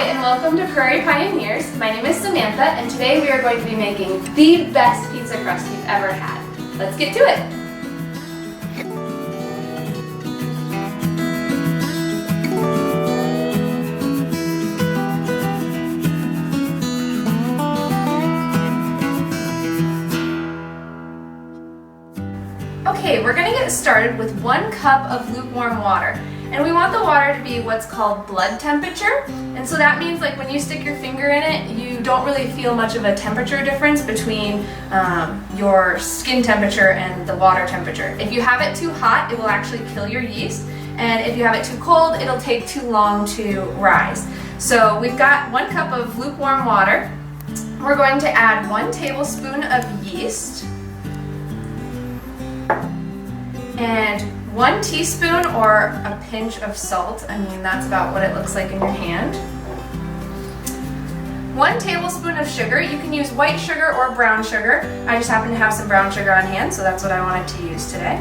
Hi, and welcome to Prairie Pioneers. My name is Samantha, and today we are going to be making the best pizza crust you've ever had. Let's get to it! Okay, we're going to get started with 1 cup of lukewarm water. And we want the water to be what's called blood temperature. And so that means like when you stick your finger in it, you don't really feel much of a temperature difference between your skin temperature and the water temperature. If you have it too hot, it will actually kill your yeast. And if you have it too cold, it'll take too long to rise. So we've got 1 cup of lukewarm water. We're going to add 1 tablespoon of yeast. And 1 teaspoon or a pinch of salt. I mean, that's about what it looks like in your hand. 1 tablespoon of sugar. You can use white sugar or brown sugar. I just happen to have some brown sugar on hand, so that's what I wanted to use today.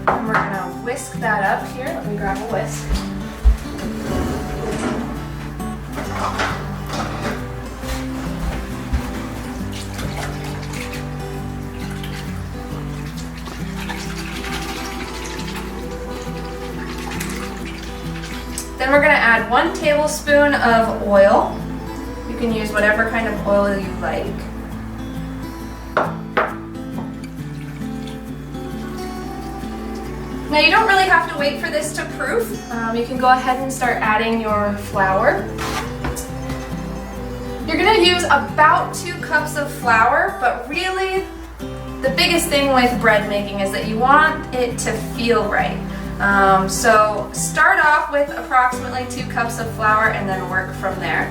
And we're going to whisk that up here. Let me grab a whisk. Then we're going to add 1 tablespoon of oil. You can use whatever kind of oil you like. Now you don't really have to wait for this to proof. You can go ahead and start adding your flour. You're going to use about 2 cups of flour, but really the biggest thing with bread making is that you want it to feel right. So start off with approximately 2 cups of flour and then work from there.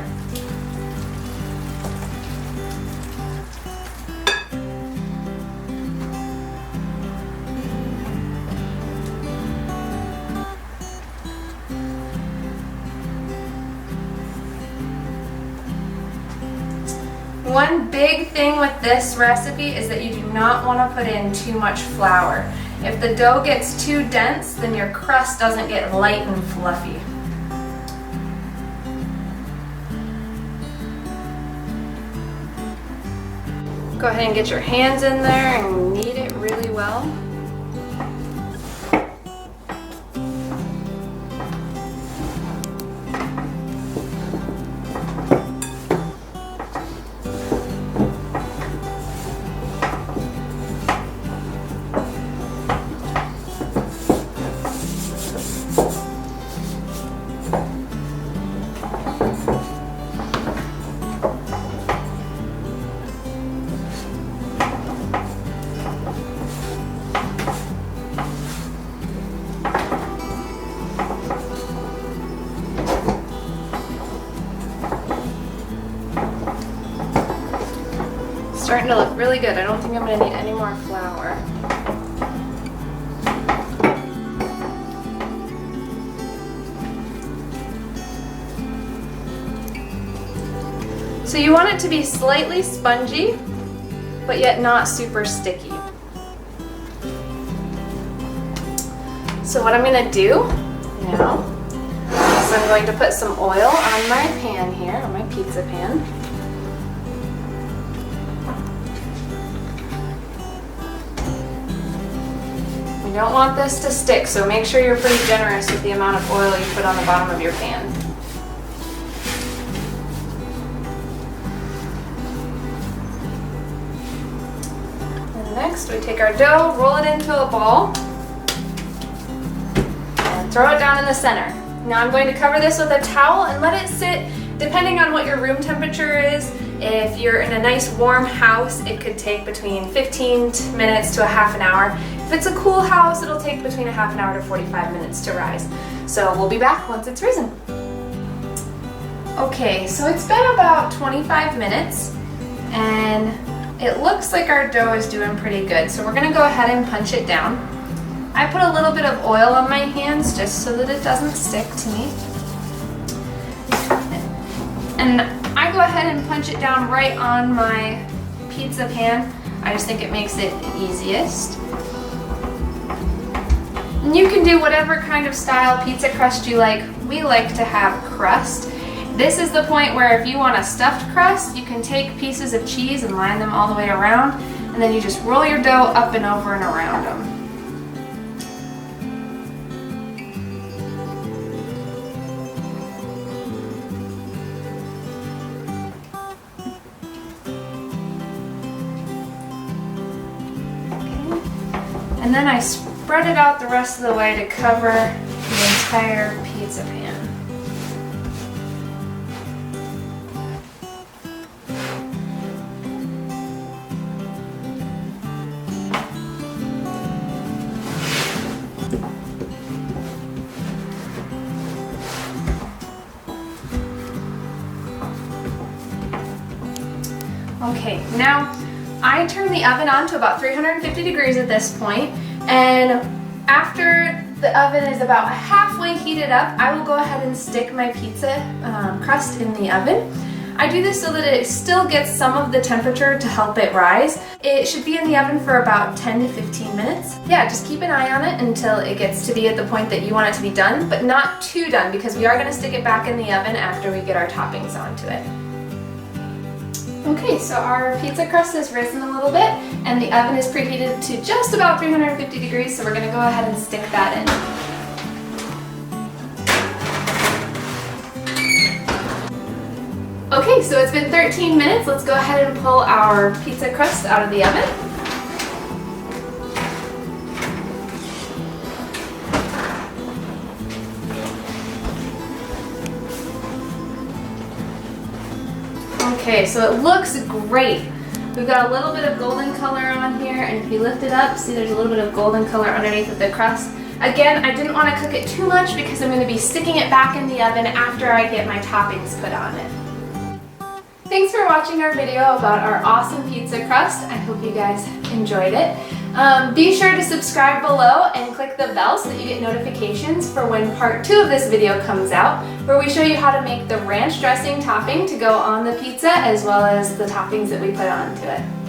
One big thing with this recipe is that you do not want to put in too much flour. If the dough gets too dense, then your crust doesn't get light and fluffy. Go ahead and get your hands in there and knead it really well. Starting to look really good. I don't think I'm going to need any more flour. So you want it to be slightly spongy, but yet not super sticky. So what I'm going to do now is I'm going to put some oil on my pan here, on my pizza pan. You don't want this to stick, so make sure you're pretty generous with the amount of oil you put on the bottom of your pan. And next we take our dough, roll it into a ball, and throw it down in the center. Now I'm going to cover this with a towel and let it sit, depending on what your room temperature is. If you're in a nice warm house, it could take between 15 minutes to a half an hour. If it's a cool house, it'll take between a half an hour to 45 minutes to rise. So we'll be back once it's risen. Okay, so it's been about 25 minutes and it looks like our dough is doing pretty good. So we're gonna go ahead and punch it down. I put a little bit of oil on my hands just so that it doesn't stick to me. And I go ahead and punch it down right on my pizza pan. I just think it makes it easiest. And you can do whatever kind of style pizza crust you like. We like to have crust. This is the point where if you want a stuffed crust, you can take pieces of cheese and line them all the way around, and then you just roll your dough up and over and around them. And then I spread it out the rest of the way to cover the entire pizza pan. Okay, now I turn the oven on to about 350 degrees at this point, and after the oven is about halfway heated up, I will go ahead and stick my pizza crust in the oven. I do this so that it still gets some of the temperature to help it rise. It should be in the oven for about 10 to 15 minutes. Yeah, just keep an eye on it until it gets to be at the point that you want it to be done, but not too done, because we are going to stick it back in the oven after we get our toppings onto it. Okay, so our pizza crust has risen a little bit, and the oven is preheated to just about 350 degrees, so we're going to go ahead and stick that in. Okay, so it's been 13 minutes. Let's go ahead and pull our pizza crust out of the oven. Okay, so it looks great. We've got a little bit of golden color on here, and if you lift it up, see there's a little bit of golden color underneath of the crust. Again, I didn't want to cook it too much because I'm going to be sticking it back in the oven after I get my toppings put on it. Thanks for watching our video about our awesome pizza crust. I hope you guys enjoyed it. Be sure to subscribe below and click the bell so that you get notifications for when part 2 of this video comes out, where we show you how to make the ranch dressing topping to go on the pizza, as well as the toppings that we put onto it.